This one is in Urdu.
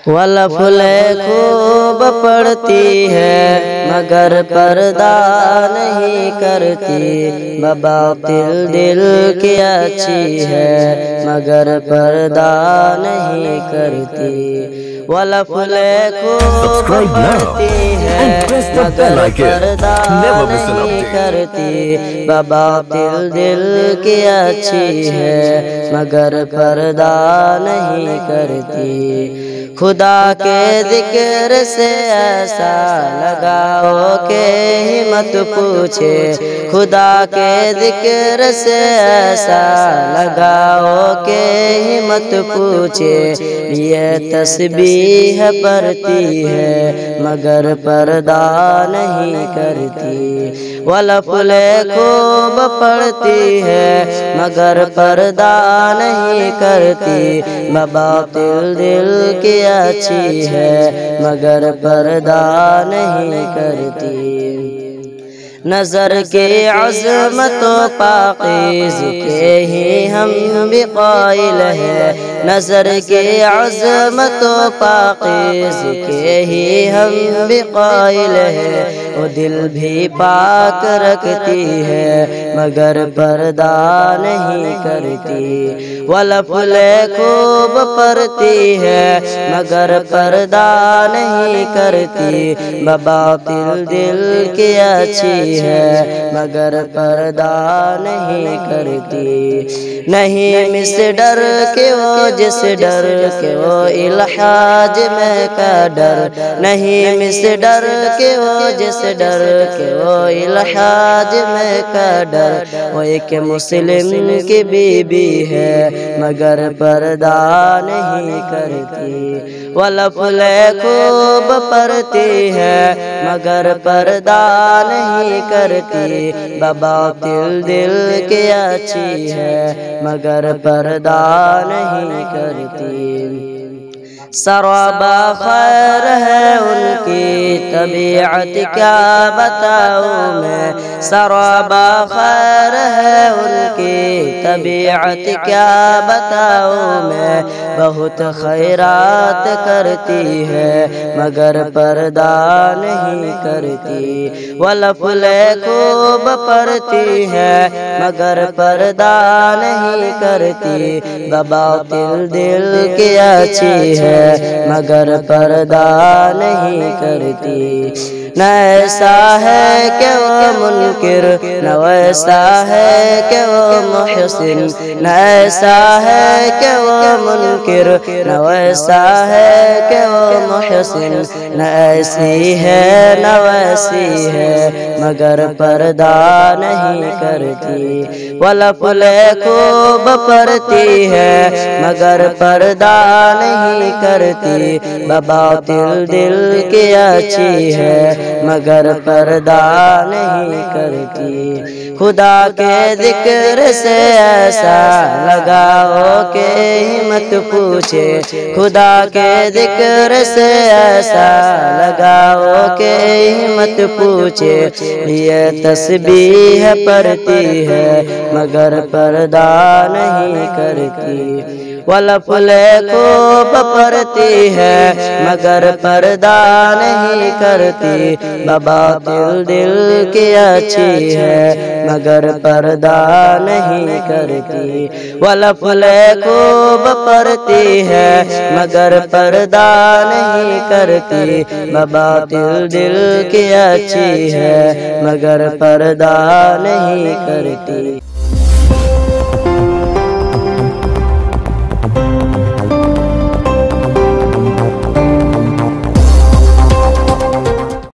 ولفلے خوب پڑھتی ہے مگر پردہ نہیں کرتی، بباطل دل کی اچھی ہے مگر پردہ نہیں کرتی۔ ولفلے خوب پڑھتی ہے مگر پردہ نہیں کرتی، بباطل دل کی اچھی ہے مگر پردہ نہیں کرتی۔ خدا کے ذکر سے ایسا لگاؤ کہ ہی مت پوچھے، خدا کے ذکر سے ایسا لگاؤ کہ ہی مت پوچھے، یہ تسبیح پڑھتی ہے مگر پردہ نہیں کرتی۔ ولفلے خوب پڑھتی ہے مگر پردہ نہیں کرتی، بباطل دل کی اچھی ہے مگر پردہ نہیں کرتی۔ نظر کی عظمت و پاکیز کے ہی ہم بھی قائل ہیں، نظر کی عظمت و پاکیز کے ہی ہم بھی قائل ہیں، وہ دل بھی پاک رکھتی ہے مگر پردہ نہیں کرتی۔ ولفلے خوب پڑھتی ہے مگر پردہ نہیں کرتی، بباطل دل کی اچھی ہے مگر پردہ نہیں کرتی۔ نہیں مس ڈر کے وہ جس ڈر کے وہ الحاج میں کا ڈر، نہیں مس ڈر کے وہ جس ڈر کے وہ الحاج میں کا ڈر، وہ ایک مسلم کی بیوی ہے مگر پردہ نہیں کرتی۔ ولفلے خوب پڑھتی ہے مگر پردہ نہیں کرتی، بباطل دل کی اچھی ہے مگر پردہ نہیں کرتی۔ سرابا خیر ہے ان کی طبیعت کیا بتاؤں میں، سرابا خیر ہے ان کی طبیعت کیا بتاؤں میں، بہت خیرات کرتی ہے مگر پردہ نہیں کرتی۔ ولفلے خوب پڑھتی ہے مگر پردہ نہیں کرتی، بباطل دل کی اچھی ہے مگر پردہ نہیں کرتی۔ نہ ایسا ہے کہ وہ منکر نہ ویسا ہے کہ وہ محسن، نہ ایسا ہے کہ وہ منکر نہ ویسا ہے کہ وہ محسن، نہ ایسی ہے نہ ویسی ہے مگر پردہ نہیں کرتی۔ ولفلے خوب پڑھتی ہے مگر پردہ نہیں کرتی، بباطل دل کی اچھی ہے مگر پردہ نہیں کرتی۔ خدا کے ذکر سے ایسا لگاؤ کہ ہی مت پوچھے، خدا کے ذکر سے ایسا لگاؤ کہ ہی مت پوچھے، یہ تسبیح پڑھتی ہے مگر پردہ نہیں کرتی۔ ولفلے خوب پڑھتی ہے مگر پردہ نہیں کرتی، بباطل دل کی اچھی ہے مگر پردہ نہیں کرتی۔ ولفلے خوب پڑھتی ہے مگر پردہ نہیں کرتی، بباطل دل کی اچھی ہے مگر پردہ نہیں کرتی۔